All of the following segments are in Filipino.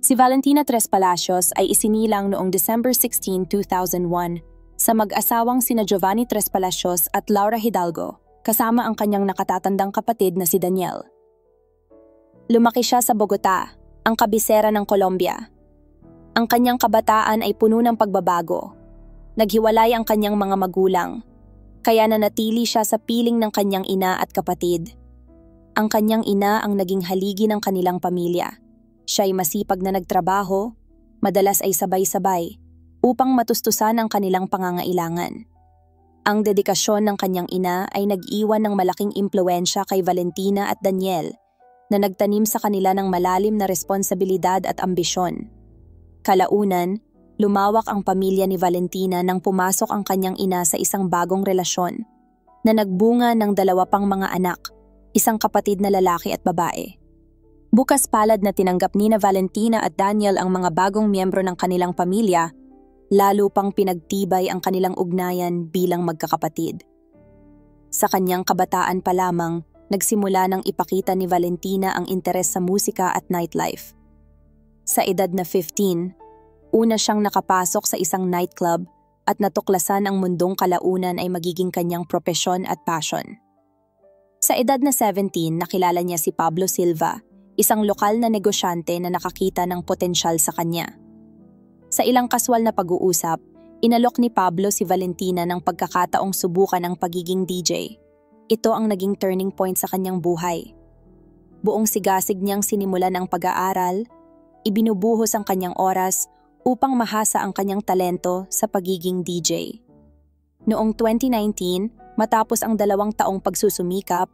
Si Valentina Tres Palacios ay isinilang noong December 16, 2001 sa mag-asawang sina Giovanni Tres Palacios at Laura Hidalgo, kasama ang kanyang nakatatandang kapatid na si Daniel. Lumaki siya sa Bogota, ang kabisera ng Colombia. Ang kanyang kabataan ay puno ng pagbabago. Naghiwalay ang kanyang mga magulang, kaya nanatili siya sa piling ng kanyang ina at kapatid. Ang kanyang ina ang naging haligi ng kanilang pamilya. Siya ay masipag na nagtrabaho, madalas ay sabay-sabay, upang matustusan ang kanilang pangangailangan. Ang dedikasyon ng kanyang ina ay nag-iwan ng malaking impluwensya kay Valentina at Daniel, na nagtanim sa kanila ng malalim na responsibilidad at ambisyon. Kalaunan, lumawak ang pamilya ni Valentina nang pumasok ang kanyang ina sa isang bagong relasyon, na nagbunga ng 2 pang mga anak, isang kapatid na lalaki at babae. Bukas palad na tinanggap ni Valentina at Daniel ang mga bagong miyembro ng kanilang pamilya, lalo pang pinagtibay ang kanilang ugnayan bilang magkakapatid. Sa kanyang kabataan pa lamang, nagsimula ng ipakita ni Valentina ang interes sa musika at nightlife. Sa edad na 15, una siyang nakapasok sa isang nightclub at natuklasan ang mundong kalaunan ay magiging kanyang propesyon at passion. Sa edad na 17, nakilala niya si Pablo Silva, isang lokal na negosyante na nakakita ng potensyal sa kanya. Sa ilang kaswal na pag-uusap, inalok ni Pablo si Valentina ng pagkakataong subukan ang pagiging DJ. Ito ang naging turning point sa kanyang buhay. Buong sigasig niyang sinimulan ang pag-aaral, ibinubuhos ang kanyang oras upang mahasa ang kanyang talento sa pagiging DJ. Noong 2019, matapos ang 2 taong pagsusumikap,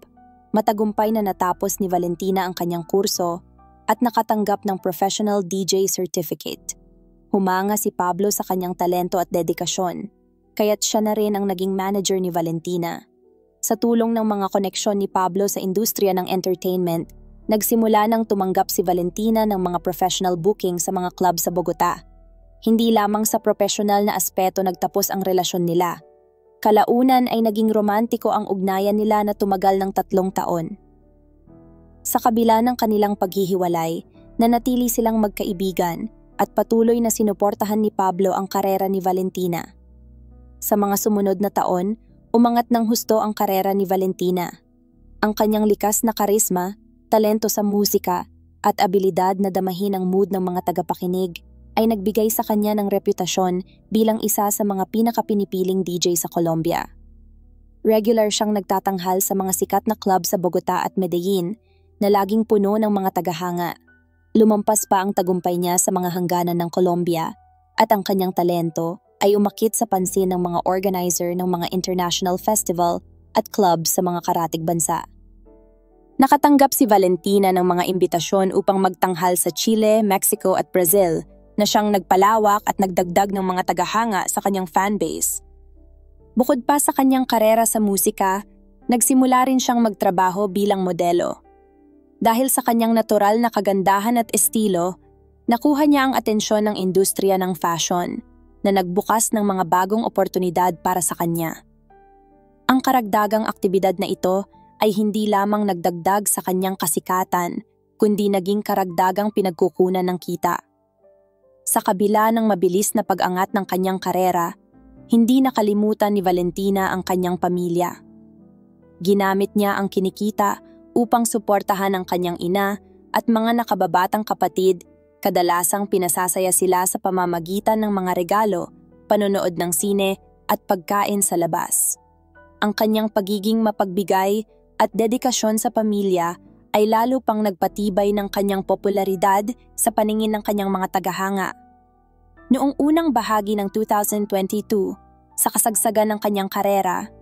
matagumpay na natapos ni Valentina ang kanyang kurso at nakatanggap ng Professional DJ Certificate. Humanga si Pablo sa kanyang talento at dedikasyon, kaya't siya na rin ang naging manager ni Valentina. Sa tulong ng mga koneksyon ni Pablo sa industriya ng entertainment, nagsimula nang tumanggap si Valentina ng mga professional booking sa mga club sa Bogota. Hindi lamang sa professional na aspeto nagtapos ang relasyon nila. Kalaunan ay naging romantiko ang ugnayan nila na tumagal ng 3 taon. Sa kabila ng kanilang paghihiwalay, nanatili silang magkaibigan at patuloy na sinuportahan ni Pablo ang karera ni Valentina. Sa mga sumunod na taon, umangat ng husto ang karera ni Valentina. Ang kanyang likas na karisma, talento sa musika, at abilidad na damahin ang mood ng mga tagapakinig ay nagbigay sa kanya ng reputasyon bilang isa sa mga pinakapinipiling DJ sa Colombia. Regular siyang nagtatanghal sa mga sikat na club sa Bogota at Medellin na laging puno ng mga tagahanga. Lumampas pa ang tagumpay niya sa mga hangganan ng Colombia at ang kanyang talento ay umakit sa pansin ng mga organizer ng mga international festival at club sa mga karatig bansa. Nakatanggap si Valentina ng mga imbitasyon upang magtanghal sa Chile, Mexico at Brazil, na siyang nagpalawak at nagdagdag ng mga tagahanga sa kanyang fanbase. Bukod pa sa kanyang karera sa musika, nagsimula rin siyang magtrabaho bilang modelo. Dahil sa kanyang natural na kagandahan at estilo, nakuha niya ang atensyon ng industriya ng fashion, na nagbukas ng mga bagong oportunidad para sa kanya. Ang karagdagang aktibidad na ito ay hindi lamang nagdagdag sa kanyang kasikatan, kundi naging karagdagang pinagkukunan ng kita. Sa kabila ng mabilis na pag-angat ng kanyang karera, hindi nakalimutan ni Valentina ang kanyang pamilya. Ginamit niya ang kinikita upang suportahan ang kanyang ina at mga nakababatang kapatid, kadalasang pinasasaya sila sa pamamagitan ng mga regalo, panonood ng sine at pagkain sa labas. Ang kanyang pagiging mapagbigay at dedikasyon sa pamilya ay lalo pang nagpatibay ng kanyang popularidad sa paningin ng kanyang mga tagahanga. Noong unang bahagi ng 2022, sa kasagsagan ng kanyang karera,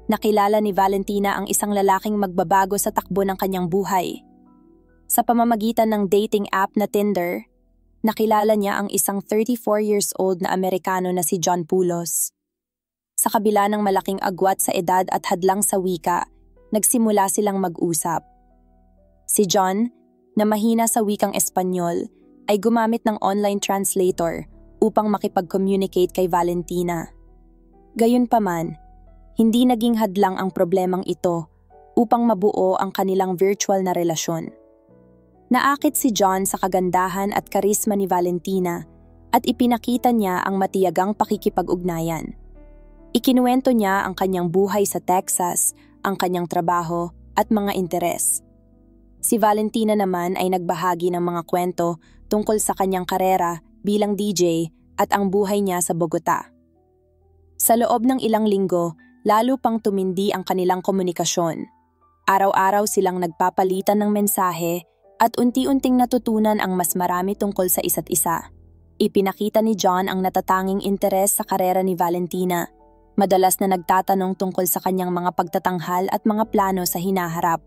nakilala ni Valentina ang isang lalaking magbabago sa takbo ng kanyang buhay. Sa pamamagitan ng dating app na Tinder, nakilala niya ang isang 34 years old na Amerikano na si John Pulos. Sa kabila ng malaking agwat sa edad at hadlang sa wika, nagsimula silang mag-usap. Si John, na mahina sa wikang Espanyol, ay gumamit ng online translator upang makipag-communicate kay Valentina. Gayunpaman, hindi naging hadlang ang problemang ito upang mabuo ang kanilang virtual na relasyon. Naakit si John sa kagandahan at karisma ni Valentina at ipinakita niya ang matiyagang pakikipag-ugnayan. Ikinuwento niya ang kanyang buhay sa Texas, ang kanyang trabaho at mga interes. Si Valentina naman ay nagbahagi ng mga kwento tungkol sa kanyang karera bilang DJ at ang buhay niya sa Bogota. Sa loob ng ilang linggo, lalo pang tumindi ang kanilang komunikasyon. Araw-araw silang nagpapalitan ng mensahe at unti-unting natutunan ang mas marami tungkol sa isa't isa. Ipinakita ni John ang natatanging interes sa karera ni Valentina. Madalas na nagtatanong tungkol sa kanyang mga pagtatanghal at mga plano sa hinaharap.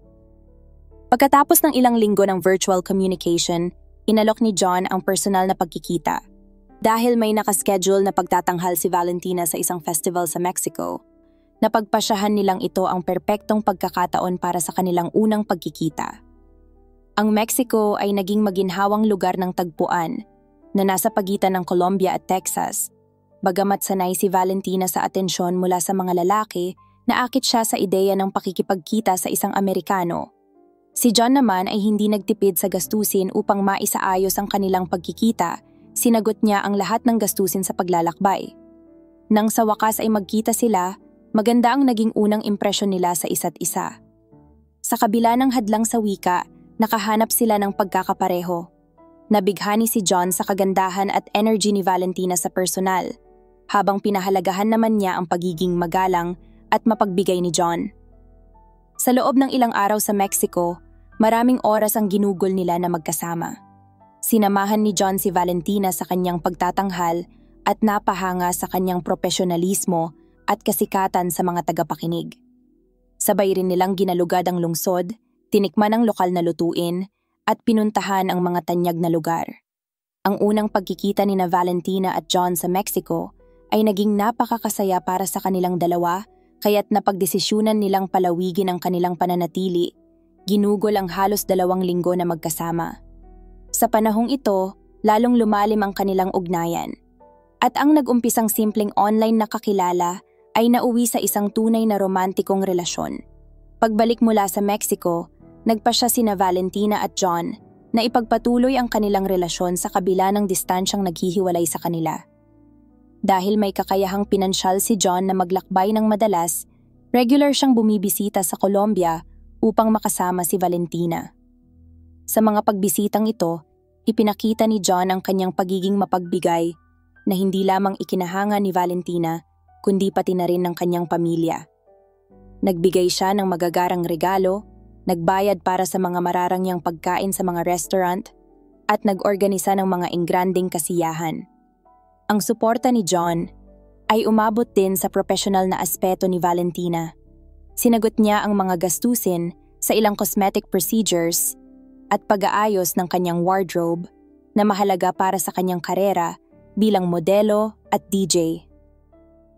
Pagkatapos ng ilang linggo ng virtual communication, inalok ni John ang personal na pagkikita. Dahil may nakaschedule na pagtatanghal si Valentina sa isang festival sa Mexico, napagpasyahan nilang ito ang perpektong pagkakataon para sa kanilang unang pagkikita. Ang Mexico ay naging maginhawang lugar ng tagpuan na nasa pagitan ng Colombia at Texas. Bagamat sanay si Valentina sa atensyon mula sa mga lalaki, naakit siya sa ideya ng pakikipagkita sa isang Amerikano. Si John naman ay hindi nagtipid sa gastusin upang maisaayos ang kanilang pagkikita. Sinagot niya ang lahat ng gastusin sa paglalakbay. Nang sa wakas ay magkita sila, maganda ang naging unang impresyon nila sa isa't isa. Sa kabila ng hadlang sa wika, nakahanap sila ng pagkakapareho. Nabighani si John sa kagandahan at energy ni Valentina sa personal, habang pinahalagahan naman niya ang pagiging magalang at mapagbigay ni John. Sa loob ng ilang araw sa Mexico, maraming oras ang ginugol nila na magkasama. Sinamahan ni John si Valentina sa kanyang pagtatanghal at napahanga sa kanyang profesionalismo at kasikatan sa mga tagapakinig. Sabay rin nilang ginalugad ang lungsod, tinikman ang lokal na lutuin, at pinuntahan ang mga tanyag na lugar. Ang unang pagkikita ni na Valentina at John sa Mexico ay naging napakakasaya para sa kanilang dalawa, kaya't napagdesisyunan nilang palawigin ang kanilang pananatili. Ginugol ang halos 2 linggo na magkasama. Sa panahong ito, lalong lumalim ang kanilang ugnayan. At ang nag-umpisang simpleng online na kakilala ay nauwi sa isang tunay na romantikong relasyon. Pagbalik mula sa Mexico, nagpasya sina Valentina at John na ipagpatuloy ang kanilang relasyon sa kabila ng distansyang naghihiwalay sa kanila. Dahil may kakayahang pinansyal si John na maglakbay ng madalas, regular siyang bumibisita sa Colombia upang makasama si Valentina. Sa mga pagbisitang ito, ipinakita ni John ang kanyang pagiging mapagbigay na hindi lamang ikinahanga ni Valentina, kundi pati na rin ng kanyang pamilya. Nagbigay siya ng magagarang regalo, nagbayad para sa mga mararangyang pagkain sa mga restaurant, at nag-organisa ng mga ingranding kasiyahan. Ang suporta ni John ay umabot din sa profesional na aspeto ni Valentina. Sinagot niya ang mga gastusin sa ilang cosmetic procedures at pag-aayos ng kanyang wardrobe na mahalaga para sa kanyang karera bilang modelo at DJ.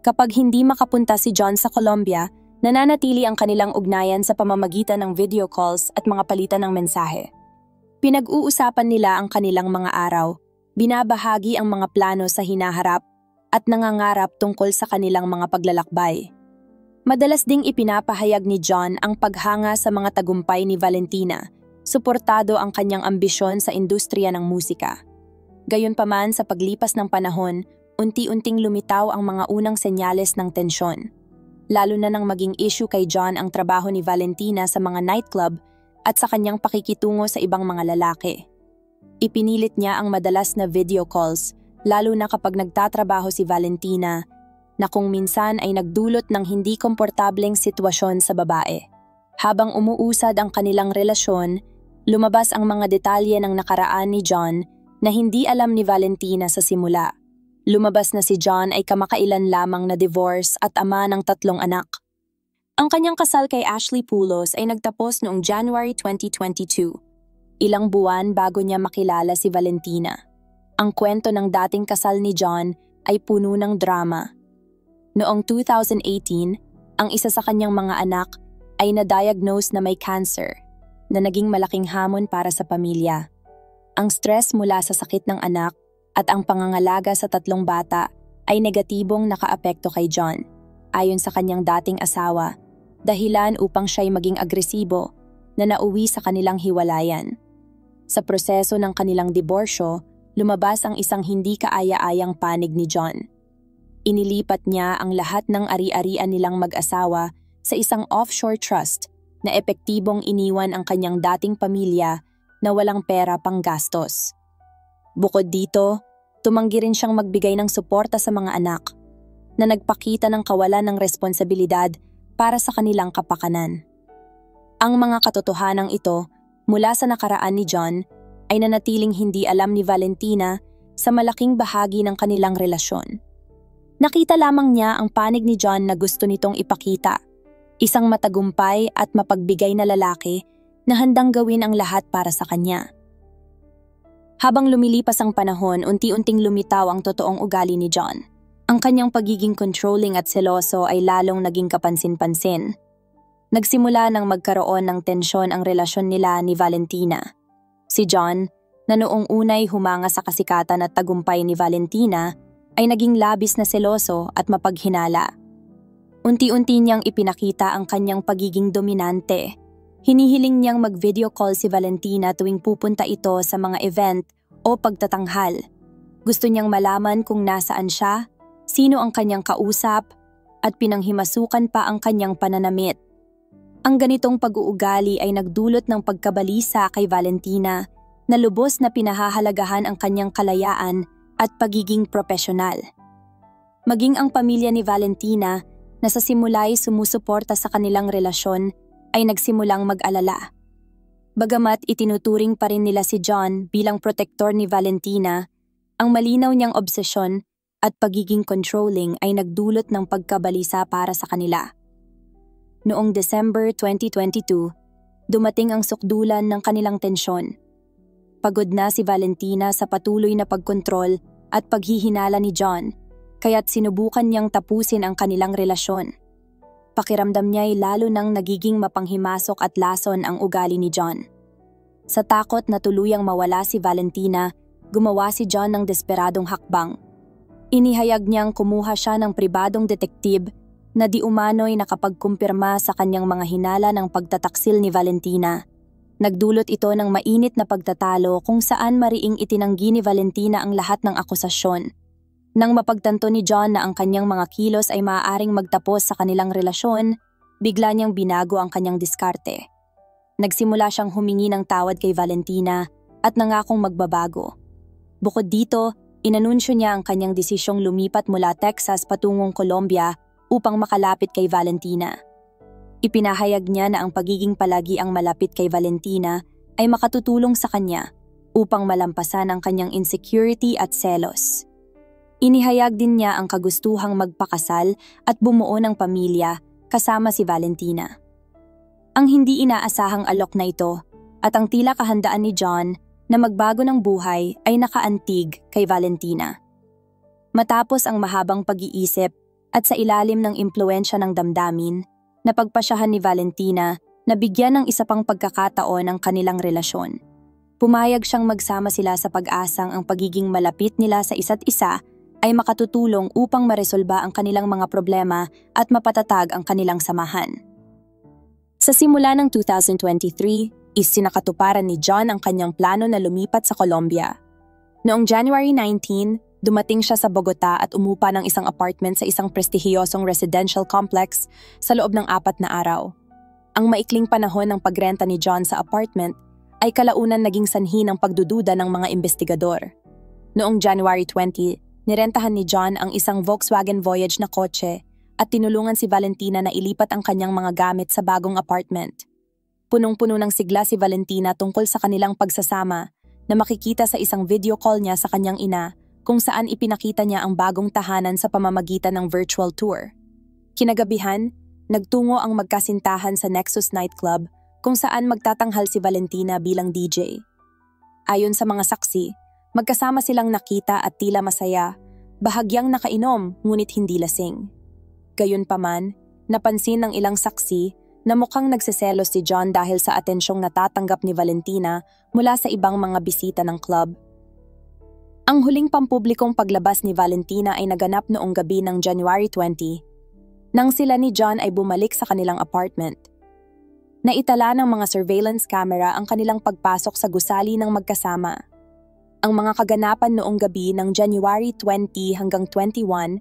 Kapag hindi makapunta si John sa Colombia, nananatili ang kanilang ugnayan sa pamamagitan ng video calls at mga palitan ng mensahe. Pinag-uusapan nila ang kanilang mga araw, binabahagi ang mga plano sa hinaharap at nangangarap tungkol sa kanilang mga paglalakbay. Madalas ding ipinapahayag ni John ang paghanga sa mga tagumpay ni Valentina, suportado ang kanyang ambisyon sa industriya ng musika. Gayunpaman sa paglipas ng panahon, unti-unting lumitaw ang mga unang senyales ng tensyon. Lalo na nang maging issue kay John ang trabaho ni Valentina sa mga nightclub at sa kanyang pakikitungo sa ibang mga lalaki. Ipinilit niya ang madalas na video calls, lalo na kapag nagtatrabaho si Valentina, na kung minsan ay nagdulot ng hindi komportableng sitwasyon sa babae. Habang umuusad ang kanilang relasyon, lumabas ang mga detalye ng nakaraan ni John na hindi alam ni Valentina sa simula. Lumabas na si John ay kamakailan lamang na divorce at ama ng 3 anak. Ang kanyang kasal kay Ashley Pulos ay nagtapos noong January 2022. Ilang buwan bago niya makilala si Valentina. Ang kwento ng dating kasal ni John ay puno ng drama. Noong 2018, ang isa sa kanyang mga anak ay na-diagnose na may cancer, na naging malaking hamon para sa pamilya. Ang stress mula sa sakit ng anak at ang pangangalaga sa 3 bata ay negatibong nakaapekto kay John, ayon sa kanyang dating asawa, dahilan upang siya'y maging agresibo na nauwi sa kanilang hiwalayan. Sa proseso ng kanilang diborsyo, lumabas ang isang hindi kaaya-ayang panig ni John. Inilipat niya ang lahat ng ari-arian nilang mag-asawa sa isang offshore trust na epektibong iniwan ang kanyang dating pamilya na walang pera pang gastos. Bukod dito, tumanggi rin siyang magbigay ng suporta sa mga anak na nagpakita ng kawalan ng responsibilidad para sa kanilang kapakanan. Ang mga katotohanang ito mula sa nakaraan ni John ay nanatiling hindi alam ni Valentina sa malaking bahagi ng kanilang relasyon. Nakita lamang niya ang panig ni John na gusto nitong ipakita, isang matagumpay at mapagbigay na lalaki na handang gawin ang lahat para sa kanya. Habang lumilipas ang panahon, unti-unting lumitaw ang totoong ugali ni John. Ang kanyang pagiging controlling at seloso ay lalong naging kapansin-pansin. Nagsimula nang magkaroon ng tensyon ang relasyon nila ni Valentina. Si John, na noong unay humanga sa kasikatan at tagumpay ni Valentina, ay naging labis na seloso at mapaghinala. Unti-unti niyang ipinakita ang kanyang pagiging dominante. Hinihiling niyang mag-video call si Valentina tuwing pupunta ito sa mga event o pagtatanghal. Gusto niyang malaman kung nasaan siya, sino ang kanyang kausap, at pinanghimasukan pa ang kanyang pananamit. Ang ganitong pag-uugali ay nagdulot ng pagkabalisa kay Valentina na lubos na pinahahalagahan ang kanyang kalayaan at pagiging propesyonal. Maging ang pamilya ni Valentina na sa simula ay sumusuporta sa kanilang relasyon ay nagsimulang mag-alala. Bagamat itinuturing pa rin nila si John bilang protektor ni Valentina, ang malinaw niyang obsesyon at pagiging controlling ay nagdulot ng pagkabalisa para sa kanila. Noong December 2022, dumating ang sukdulan ng kanilang tensyon. Pagod na si Valentina sa patuloy na pagkontrol at paghihinala ni John, kaya't sinubukan niyang tapusin ang kanilang relasyon. Pakiramdam niya ay lalo nang nagiging mapanghimasok at lason ang ugali ni John. Sa takot na tuluyang mawala si Valentina, gumawa si John ng desperadong hakbang. Inihayag niyang kumuha siya ng pribadong detektib na di umano'y nakapagkumpirma sa kanyang mga hinala ng pagtataksil ni Valentina. Nagdulot ito ng mainit na pagtatalo kung saan mariing itinanggi ni Valentina ang lahat ng akusasyon. Nang mapagtanto ni John na ang kanyang mga kilos ay maaaring magtapos sa kanilang relasyon, bigla niyang binago ang kanyang diskarte. Nagsimula siyang humingi ng tawad kay Valentina at nangakong magbabago. Bukod dito, inanunsyo niya ang kanyang desisyong lumipat mula Texas patungong Colombia upang makalapit kay Valentina. Ipinahayag niya na ang pagiging palagi ang malapit kay Valentina ay makatutulong sa kanya upang malampasan ang kanyang insecurity at selos. Inihayag din niya ang kagustuhang magpakasal at bumuo ng pamilya kasama si Valentina. Ang hindi inaasahang alok na ito at ang tila kahandaan ni John na magbago ng buhay ay nakaantig kay Valentina. Matapos ang mahabang pag-iisip at sa ilalim ng impluwensya ng damdamin, napagpasyahan ni Valentina na bigyan ng isa pang pagkakataon ang kanilang relasyon. Pumayag siyang magsama sila sa pag-asang ang pagiging malapit nila sa isa't isa ay makatutulong upang maresolba ang kanilang mga problema at mapatatag ang kanilang samahan. Sa simula ng 2023, isinakatuparan ni John ang kanyang plano na lumipat sa Colombia. Noong January 19, dumating siya sa Bogota at umupa ng isang apartment sa isang prestihiyosong residential complex sa loob ng 4 na araw. Ang maikling panahon ng pagrenta ni John sa apartment ay kalaunan naging sanhi ng pagdududa ng mga investigador. Noong January 20, nirentahan ni John ang isang Volkswagen Voyage na kotse at tinulungan si Valentina na ilipat ang kanyang mga gamit sa bagong apartment. Punong-puno ng sigla si Valentina tungkol sa kanilang pagsasama na makikita sa isang video call niya sa kanyang ina kung saan ipinakita niya ang bagong tahanan sa pamamagitan ng virtual tour. Kinagabihan, nagtungo ang magkasintahan sa Nexus Nightclub kung saan magtatanghal si Valentina bilang DJ. Ayon sa mga saksi, magkasama silang nakita at tila masaya, bahagyang nakainom ngunit hindi lasing. Gayunpaman, napansin ng ilang saksi na mukhang nagseselos si John dahil sa atensyong natatanggap ni Valentina mula sa ibang mga bisita ng club. Ang huling pampublikong paglabas ni Valentina ay naganap noong gabi ng January 20, nang sila ni John ay bumalik sa kanilang apartment. Naitala ng mga surveillance camera ang kanilang pagpasok sa gusali ng magkasama. Ang mga kaganapan noong gabi ng January 20 hanggang 21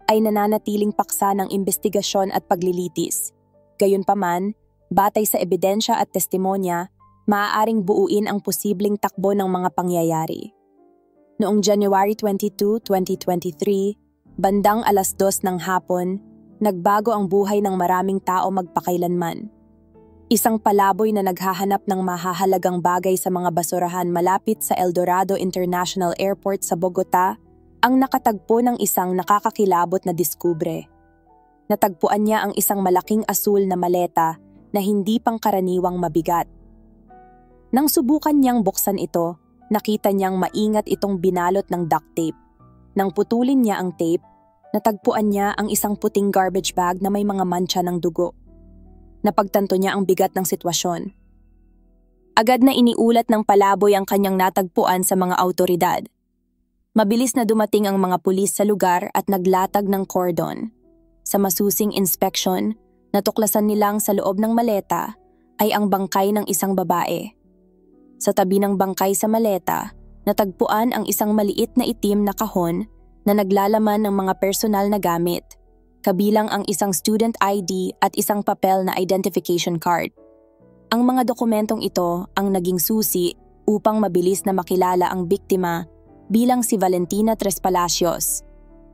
ay nananatiling paksa ng investigasyon at paglilitis. Gayunpaman, batay sa ebidensya at testimonya, maaaring buuin ang posibleng takbo ng mga pangyayari. Noong January 22, 2023, bandang 2:00 ng hapon, nagbago ang buhay ng maraming tao magpakailanman. Isang palaboy na naghahanap ng mahahalagang bagay sa mga basurahan malapit sa El Dorado International Airport sa Bogota ang nakatagpo ng isang nakakakilabot na diskubre. Natagpuan niya ang isang malaking asul na maleta na hindi pangkaraniwang mabigat. Nang subukan niyang buksan ito, nakita niyang maingat itong binalot ng duct tape. Nang putulin niya ang tape, natagpuan niya ang isang puting garbage bag na may mga mantsa ng dugo. Napagtanto niya ang bigat ng sitwasyon. Agad na iniulat ng palaboy ang kanyang natagpuan sa mga awtoridad. Mabilis na dumating ang mga pulis sa lugar at naglatag ng kordon. Sa masusing inspeksyon, natuklasan nilang sa loob ng maleta ay ang bangkay ng isang babae. Sa tabi ng bangkay sa maleta, natagpuan ang isang maliit na itim na kahon na naglalaman ng mga personal na gamit, kabilang ang isang student ID at isang papel na identification card. Ang mga dokumentong ito ang naging susi upang mabilis na makilala ang biktima bilang si Valentina Tres Palacios.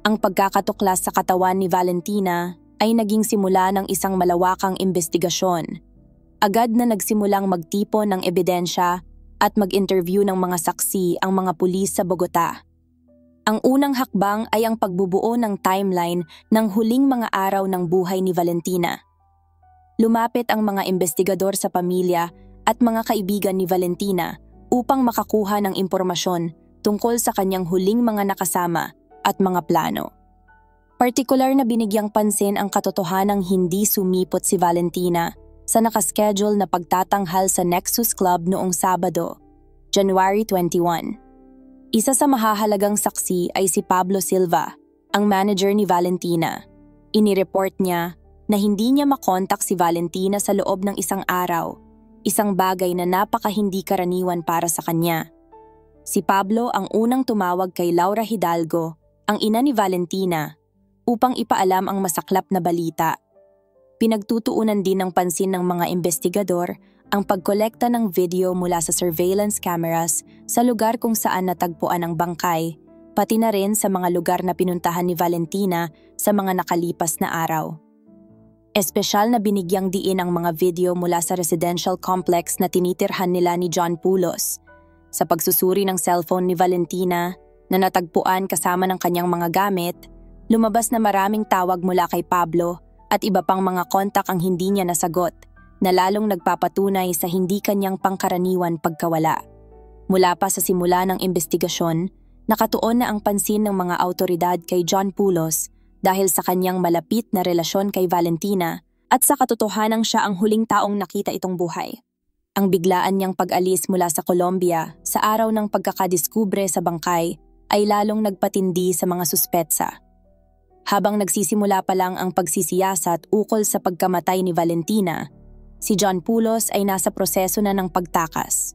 Ang pagkakatuklas sa katawan ni Valentina ay naging simula ng isang malawakang investigasyon. Agad na nagsimulang magtipon ng ebidensya at mag-interview ng mga saksi ang mga pulis sa Bogota. Ang unang hakbang ay ang pagbubuo ng timeline ng huling mga araw ng buhay ni Valentina. Lumapit ang mga investigador sa pamilya at mga kaibigan ni Valentina upang makakuha ng impormasyon tungkol sa kanyang huling mga nakasama at mga plano. Partikular na binigyang pansin ang katotohanang hindi sumipot si Valentina sa nakaschedule na pagtatanghal sa Nexus Club noong Sabado, January 21. Isa sa mahahalagang saksi ay si Pablo Silva, ang manager ni Valentina. Inireport niya na hindi niya makontak si Valentina sa loob ng isang araw, isang bagay na napakahindi karaniwan para sa kanya. Si Pablo ang unang tumawag kay Laura Hidalgo, ang ina ni Valentina, upang ipaalam ang masaklap na balita. Pinagtutuunan din ng pansin ng mga investigador ang pagkolekta ng video mula sa surveillance cameras sa lugar kung saan natagpuan ang bangkay, pati na rin sa mga lugar na pinuntahan ni Valentina sa mga nakalipas na araw. Espesyal na binigyang diin ang mga video mula sa residential complex na tinitirhan nila ni John Pulos. Sa pagsusuri ng cellphone ni Valentina na natagpuan kasama ng kanyang mga gamit, lumabas na maraming tawag mula kay Pablo at iba pang mga kontak ang hindi niya nasagot, na lalong nagpapatunay sa hindi kanyang pangkaraniwan pagkawala. Mula pa sa simula ng investigasyon, nakatuon na ang pansin ng mga awtoridad kay John Pulos dahil sa kanyang malapit na relasyon kay Valentina at sa katotohanang siya ang huling taong nakita itong buhay. Ang biglaan niyang pag-alis mula sa Colombia sa araw ng pagkakadiskubre sa bangkay ay lalong nagpatindi sa mga suspetsa. Habang nagsisimula pa lang ang pagsisiyasat ukol sa pagkamatay ni Valentina, si John Pulos ay nasa proseso na ng pagtakas.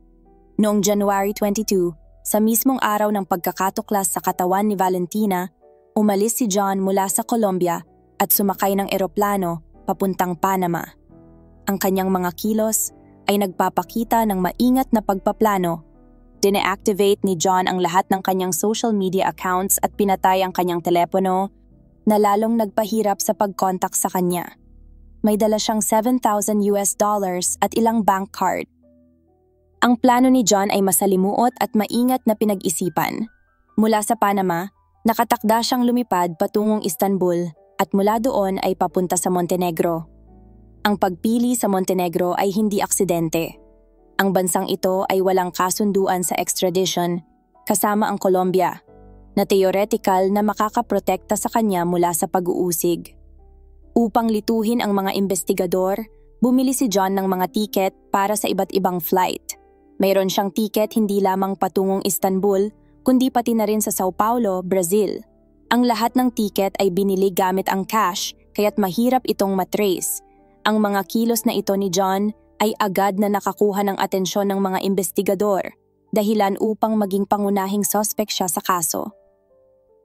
Noong January 22, sa mismong araw ng pagkakatuklas sa katawan ni Valentina, umalis si John mula sa Colombia at sumakay ng eroplano papuntang Panama. Ang kanyang mga kilos ay nagpapakita ng maingat na pagpaplano. Dine-activate ni John ang lahat ng kanyang social media accounts at pinatay ang kanyang telepono na lalong nagpahirap sa pag-contact sa kanya. May dala siyang $7,000 at ilang bank card. Ang plano ni John ay masalimuot at maingat na pinag-isipan. Mula sa Panama, nakatakda siyang lumipad patungong Istanbul at mula doon ay papunta sa Montenegro. Ang pagpili sa Montenegro ay hindi aksidente. Ang bansang ito ay walang kasunduan sa extradition kasama ang Colombia, na teoretikal na makakaprotekta sa kanya mula sa pag-uusig. Upang lituhin ang mga investigador, bumili si John ng mga tiket para sa iba't ibang flight. Mayroon siyang tiket hindi lamang patungong Istanbul, kundi pati na rin sa Sao Paulo, Brazil. Ang lahat ng tiket ay binili gamit ang cash, kaya't mahirap itong matrace. Ang mga kilos na ito ni John ay agad na nakakuha ng atensyon ng mga investigador, dahilan upang maging pangunahing suspect siya sa kaso.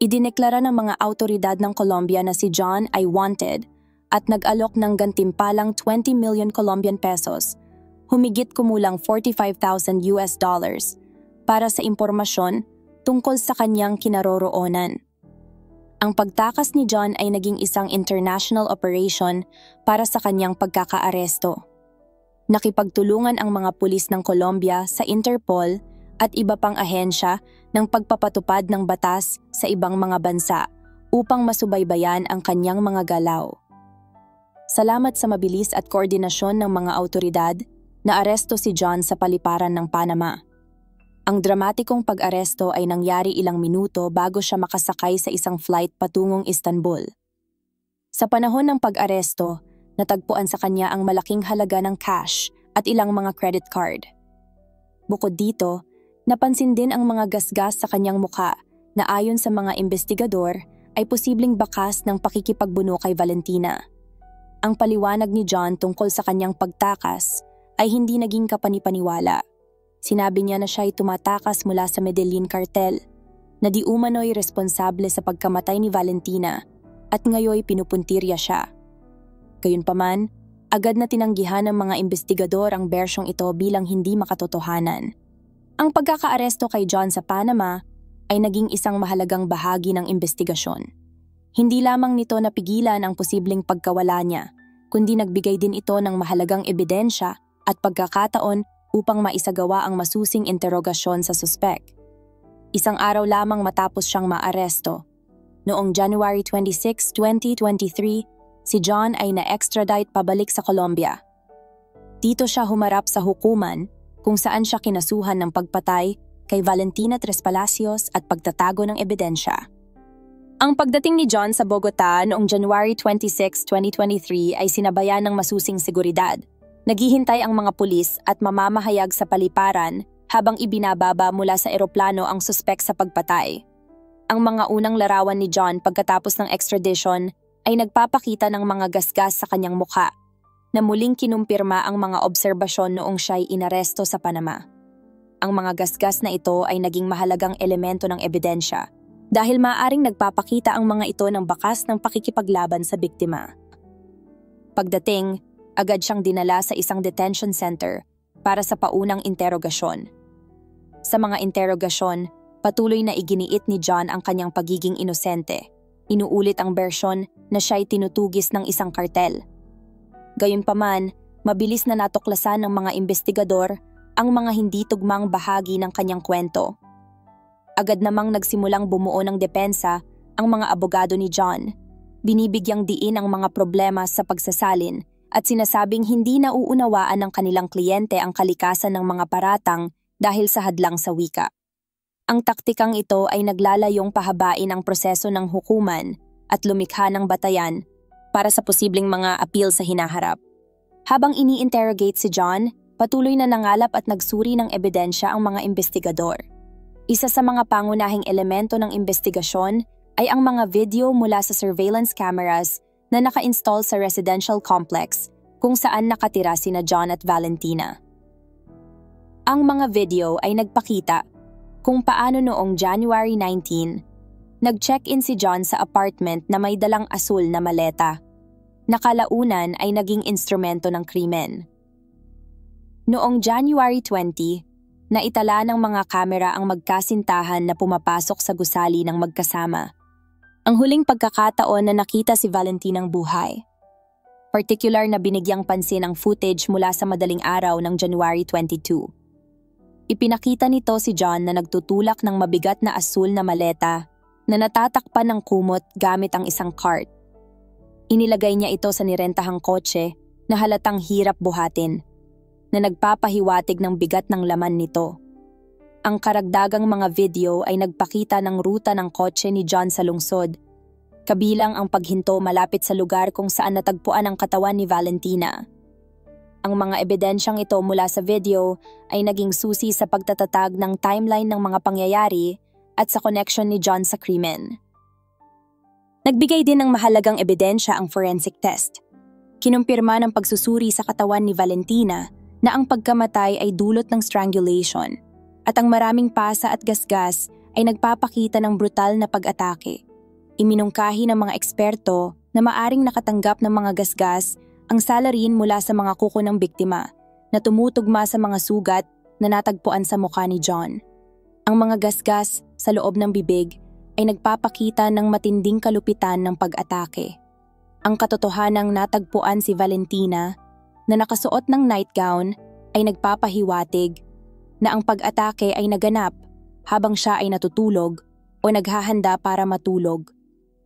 Idineklara ng mga autoridad ng Colombia na si John ay wanted at nag-alok ng gantimpalang 20 million Colombian pesos, humigit kumulang $45,000 para sa impormasyon tungkol sa kanyang kinaroroonan. Ang pagtakas ni John ay naging isang international operation para sa kanyang pagkakaaresto. Nakipagtulungan ang mga pulis ng Colombia sa Interpol at iba pang ahensya ng pagpapatupad ng batas sa ibang mga bansa upang masubaybayan ang kanyang mga galaw. Salamat sa mabilis at koordinasyon ng mga autoridad, naaresto si John sa paliparan ng Panama. Ang dramatikong pag-aresto ay nangyari ilang minuto bago siya makasakay sa isang flight patungong Istanbul. Sa panahon ng pag-aresto, natagpuan sa kanya ang malaking halaga ng cash at ilang mga credit card. Bukod dito, napansin din ang mga gasgas sa kanyang muka na ayon sa mga investigador ay posibleng bakas ng pakikipagbuno kay Valentina. Ang paliwanag ni John tungkol sa kanyang pagtakas ay hindi naging kapanipaniwala. Sinabi niya na siya ay tumatakas mula sa Medellin cartel, na di umano'y responsable sa pagkamatay ni Valentina at ngayoy pinupuntirya siya. Gayunpaman, agad na tinanggihan ng mga investigador ang bersyong ito bilang hindi makatotohanan. Ang pagkakaaresto kay John sa Panama ay naging isang mahalagang bahagi ng investigasyon. Hindi lamang nito napigilan ang posibleng pagkawala niya, kundi nagbigay din ito ng mahalagang ebidensya at pagkakataon upang maisagawa ang masusing interogasyon sa suspek. Isang araw lamang matapos siyang maaresto, noong January 26, 2023, si John ay na-extradite pabalik sa Colombia. Dito siya humarap sa hukuman kung saan siya kinasuhan ng pagpatay kay Valentina Tres Palacios at pagtatago ng ebidensya. Ang pagdating ni John sa Bogota noong January 26, 2023 ay sinabayan ng masusing seguridad. Naghihintay ang mga pulis at mamamahayag sa paliparan habang ibinababa mula sa eroplano ang suspek sa pagpatay. Ang mga unang larawan ni John pagkatapos ng extradition ay nagpapakita ng mga gasgas sa kanyang mukha, na muling kinumpirma ang mga obserbasyon noong siya'y inaresto sa Panama. Ang mga gasgas na ito ay naging mahalagang elemento ng ebidensya dahil maaaring nagpapakita ang mga ito ng bakas ng pakikipaglaban sa biktima. Pagdating, agad siyang dinala sa isang detention center para sa paunang interogasyon. Sa mga interogasyon, patuloy na iginiit ni John ang kanyang pagiging inosente. Inuulit ang bersyon na siya'y tinutugis ng isang kartel. Gayunpaman, mabilis na natuklasan ng mga investigador ang mga hindi tugmang bahagi ng kanyang kwento. Agad namang nagsimulang bumuo ng depensa ang mga abogado ni John. Binibigyang diin ang mga problema sa pagsasalin at sinasabing hindi nauunawaan ng kanilang kliyente ang kalikasan ng mga paratang dahil sa hadlang sa wika. Ang taktikang ito ay naglalayong pahabain ang proseso ng hukuman at lumikha ng batayan para sa posibleng mga appeal sa hinaharap. Habang ini-interrogate si John, patuloy na nangalap at nagsuri ng ebidensya ang mga investigador. Isa sa mga pangunahing elemento ng investigasyon ay ang mga video mula sa surveillance cameras na naka-install sa residential complex kung saan nakatira sina John at Valentina. Ang mga video ay nagpakita kung paano noong January 19, nag-check-in si John sa apartment na may dalang asul na maleta. Nakalaunan ay naging instrumento ng krimen. Noong January 20, naitala ng mga kamera ang magkasintahan na pumapasok sa gusali ng magkasama. Ang huling pagkakataon na nakita si Valentinang buhay. Particular na binigyang pansin ang footage mula sa madaling araw ng January 22. Ipinakita nito si John na nagtutulak ng mabigat na asul na maleta na natatakpan ng kumot gamit ang isang cart. Inilagay niya ito sa nirentahang kotse na halatang hirap buhatin, na nagpapahiwatig ng bigat ng laman nito. Ang karagdagang mga video ay nagpakita ng ruta ng kotse ni John sa lungsod, kabilang ang paghinto malapit sa lugar kung saan natagpuan ang katawan ni Valentina. Ang mga ebidensyang ito mula sa video ay naging susi sa pagtatatag ng timeline ng mga pangyayari at sa connection ni John sa krimen. Nagbigay din ng mahalagang ebidensya ang forensic test. Kinumpirma ng pagsusuri sa katawan ni Valentina na ang pagkamatay ay dulot ng strangulation at ang maraming pasa at gasgas ay nagpapakita ng brutal na pag-atake. Iminungkahi ng mga eksperto na maaring nakatanggap ng mga gasgas ang salarin mula sa mga kuko ng biktima na tumutugma sa mga sugat na natagpuan sa mukha ni John. Ang mga gasgas sa loob ng bibig ay nagpapakita ng matinding kalupitan ng pag-atake. Ang katotohanang natagpuan si Valentina na nakasuot ng nightgown ay nagpapahiwatig na ang pag-atake ay naganap habang siya ay natutulog o naghahanda para matulog,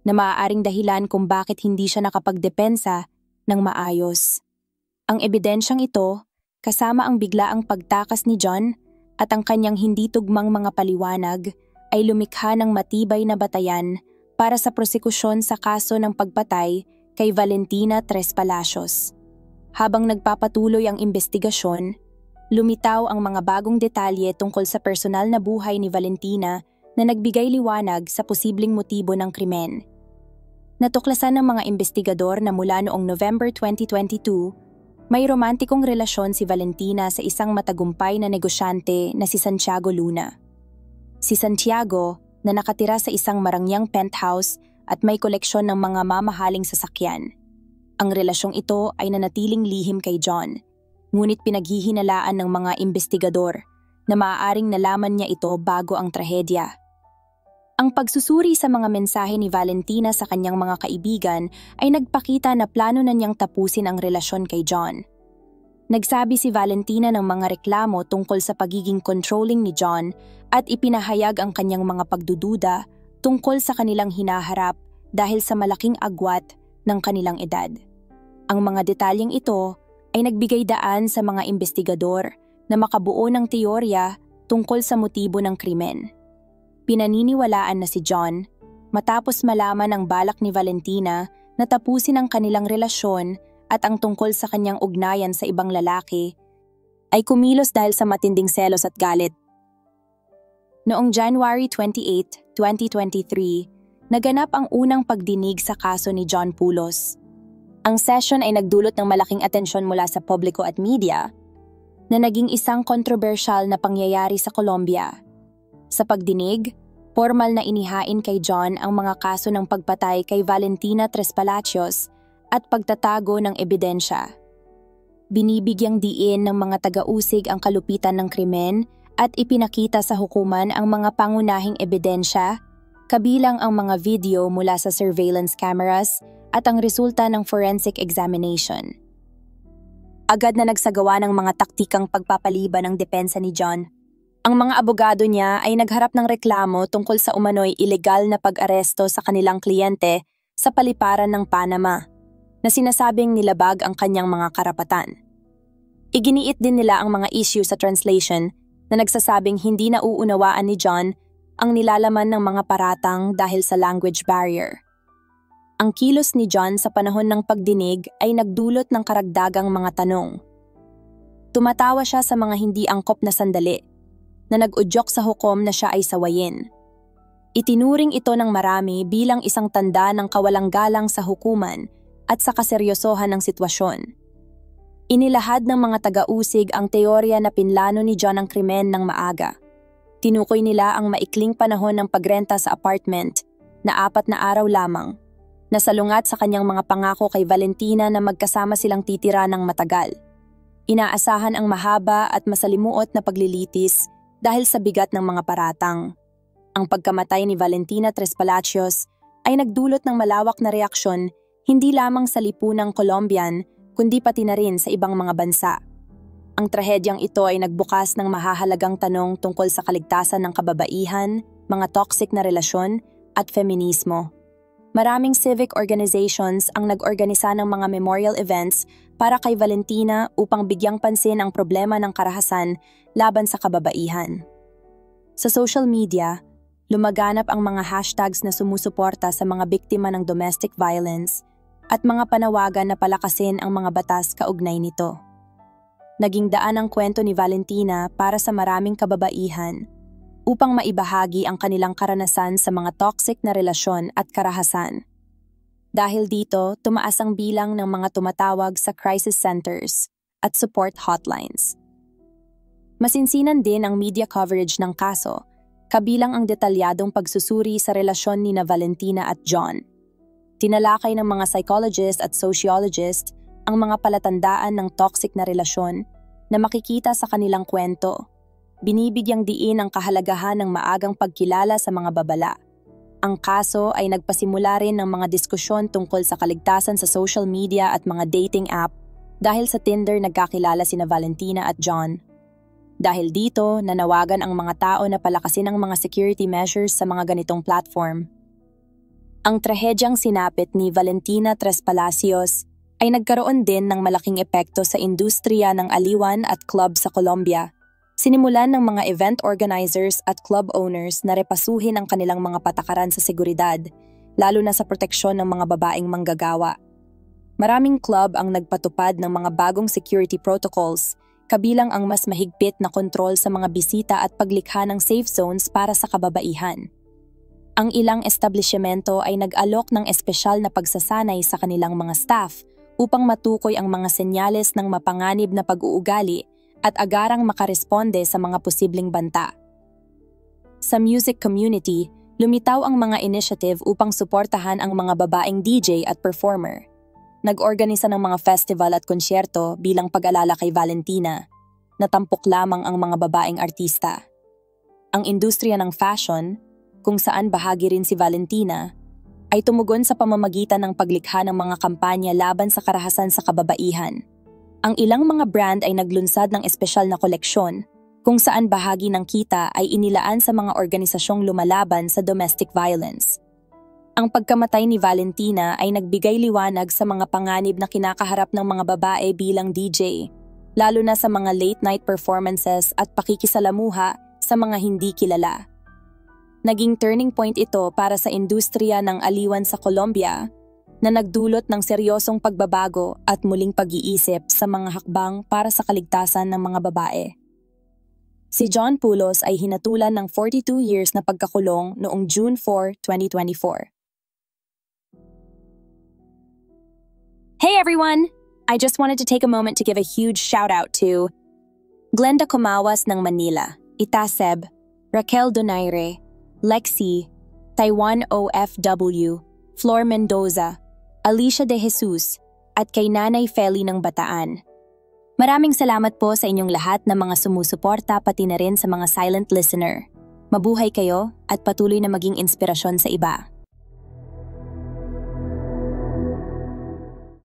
na maaaring dahilan kung bakit hindi siya nakapagdepensa ng maayos. Ang ebidensyang ito, kasama ang biglaang pagtakas ni John at ang kanyang hindi tugmang mga paliwanag, ay lumikha ng matibay na batayan para sa prosekusyon sa kaso ng pagpatay kay Valentina Tres Palacios. Habang nagpapatuloy ang investigasyon, lumitaw ang mga bagong detalye tungkol sa personal na buhay ni Valentina na nagbigay liwanag sa posibleng motibo ng krimen. Natuklasan ng mga investigador na mula noong November 2022, may romantikong relasyon si Valentina sa isang matagumpay na negosyante na si Santiago Luna. Si Santiago, na nakatira sa isang marangyang penthouse at may koleksyon ng mga mamahaling sasakyan. Ang relasyong ito ay nanatiling lihim kay John, ngunit pinaghihinalaan ng mga investigador na maaaring nalaman niya ito bago ang trahedya. Ang pagsusuri sa mga mensahe ni Valentina sa kanyang mga kaibigan ay nagpakita na plano na niyang tapusin ang relasyon kay John. Nagsabi si Valentina ng mga reklamo tungkol sa pagiging controlling ni John at ipinahayag ang kanyang mga pagdududa tungkol sa kanilang hinaharap dahil sa malaking agwat ng kanilang edad. Ang mga detalyeng ito ay nagbigay daan sa mga investigador na makabuo ng teorya tungkol sa motibo ng krimen. Pinaniniwalaan na si John, matapos malaman ang balak ni Valentina na tapusin ang kanilang relasyon at ang tungkol sa kanyang ugnayan sa ibang lalaki, ay kumilos dahil sa matinding selos at galit. Noong January 28, 2023, naganap ang unang pagdinig sa kaso ni John Poulos. Ang session ay nagdulot ng malaking atensyon mula sa publiko at media na naging isang kontrobersyal na pangyayari sa Colombia. Sa pagdinig, formal na inihain kay John ang mga kaso ng pagpatay kay Valentina Tres Palacios at pagtatago ng ebidensya. Binibigyang diin ng mga taga-usig ang kalupitan ng krimen at ipinakita sa hukuman ang mga pangunahing ebidensya, kabilang ang mga video mula sa surveillance cameras at ang resulta ng forensic examination. Agad na nagsagawa ng mga taktikang pagpapaliban ng depensa ni John. Ang mga abogado niya ay nagharap ng reklamo tungkol sa umano'y ilegal na pag-aresto sa kanilang kliyente sa paliparan ng Panama, na sinasabing nilabag ang kanyang mga karapatan. Iginiit din nila ang mga issue sa translation na nagsasabing hindi nauunawaan ni John ang nilalaman ng mga paratang dahil sa language barrier. Ang kilos ni John sa panahon ng pagdinig ay nagdulot ng karagdagang mga tanong. Tumatawa siya sa mga hindi angkop na sandali, na nag-udyok sa hukom na siya ay sawayin. Itinuring ito ng marami bilang isang tanda ng kawalang galang sa hukuman at sa kaseryosohan ng sitwasyon. Inilahad ng mga taga-usig ang teorya na pinlano ni John ang krimen ng maaga. Tinukoy nila ang maikling panahon ng pagrenta sa apartment na 4 na araw lamang, na salungat sa kanyang mga pangako kay Valentina na magkasama silang titira ng matagal. Inaasahan ang mahaba at masalimuot na paglilitis dahil sa bigat ng mga paratang. Ang pagkamatay ni Valentina Tres Palacios ay nagdulot ng malawak na reaksyon hindi lamang sa lipunang Colombian kundi pati na rin sa ibang mga bansa. Ang trahedyang ito ay nagbukas ng mahahalagang tanong tungkol sa kaligtasan ng kababaihan, mga toxic na relasyon at feminismo. Maraming civic organizations ang nag-organisa ng mga memorial events para kay Valentina upang bigyang pansin ang problema ng karahasan laban sa kababaihan. Sa social media, lumaganap ang mga hashtags na sumusuporta sa mga biktima ng domestic violence at mga panawagan na palakasin ang mga batas kaugnay nito. Naging daan ang kwento ni Valentina para sa maraming kababaihan upang maibahagi ang kanilang karanasan sa mga toxic na relasyon at karahasan. Dahil dito, tumaas ang bilang ng mga tumatawag sa crisis centers at support hotlines. Masinsinan din ang media coverage ng kaso, kabilang ang detalyadong pagsusuri sa relasyon ni Valentina at John. Tinalakay ng mga psychologist at sociologist ang mga palatandaan ng toxic na relasyon na makikita sa kanilang kwento. Binibigyang diin ang kahalagahan ng maagang pagkilala sa mga babala. Ang kaso ay nagpasimula rin ng mga diskusyon tungkol sa kaligtasan sa social media at mga dating app dahil sa Tinder nagkakilala sina Valentina at John. Dahil dito, nanawagan ang mga tao na palakasin ang mga security measures sa mga ganitong platform. Ang trahedyang sinapit ni Valentina Tres Palacios ay nagkaroon din ng malaking epekto sa industriya ng aliwan at club sa Colombia. Sinimulan ng mga event organizers at club owners na repasuhin ang kanilang mga patakaran sa seguridad, lalo na sa proteksyon ng mga babaeng manggagawa. Maraming club ang nagpatupad ng mga bagong security protocols, kabilang ang mas mahigpit na kontrol sa mga bisita at paglikha ng safe zones para sa kababaihan. Ang ilang establishmento ay nag-alok ng espesyal na pagsasanay sa kanilang mga staff upang matukoy ang mga senyales ng mapanganib na pag-uugali at agarang makaresponde sa mga posibleng banta. Sa music community, lumitaw ang mga initiative upang suportahan ang mga babaeng DJ at performer. Nag-organisa ng mga festival at konsyerto bilang pag-alala kay Valentina, natampok lamang ang mga babaeng artista. Ang industriya ng fashion, kung saan bahagi rin si Valentina, ay tumugon sa pamamagitan ng paglikha ng mga kampanya laban sa karahasan sa kababaihan. Ang ilang mga brand ay naglunsad ng espesyal na koleksyon, kung saan bahagi ng kita ay inilaan sa mga organisasyong lumalaban sa domestic violence. Ang pagkamatay ni Valentina ay nagbigay liwanag sa mga panganib na kinakaharap ng mga babae bilang DJ, lalo na sa mga late-night performances at pakikisalamuha sa mga hindi kilala. Naging turning point ito para sa industriya ng aliwan sa Colombia, na nagdulot ng seryosong pagbabago at muling pag-iisip sa mga hakbang para sa kaligtasan ng mga babae. Si John Pulos ay hinatulan ng 42 years na pagkakulong noong June 4, 2024. Hey everyone! I just wanted to take a moment to give a huge shout-out to Glenda Comawas ng Manila, Itaseb, Raquel Donaire, Lexi, Taiwan OFW, Flor Mendoza, Alicia De Jesus, at kay Nanay Feli ng Bataan. Maraming salamat po sa inyong lahat na mga sumusuporta pati na rin sa mga silent listener. Mabuhay kayo at patuloy na maging inspirasyon sa iba.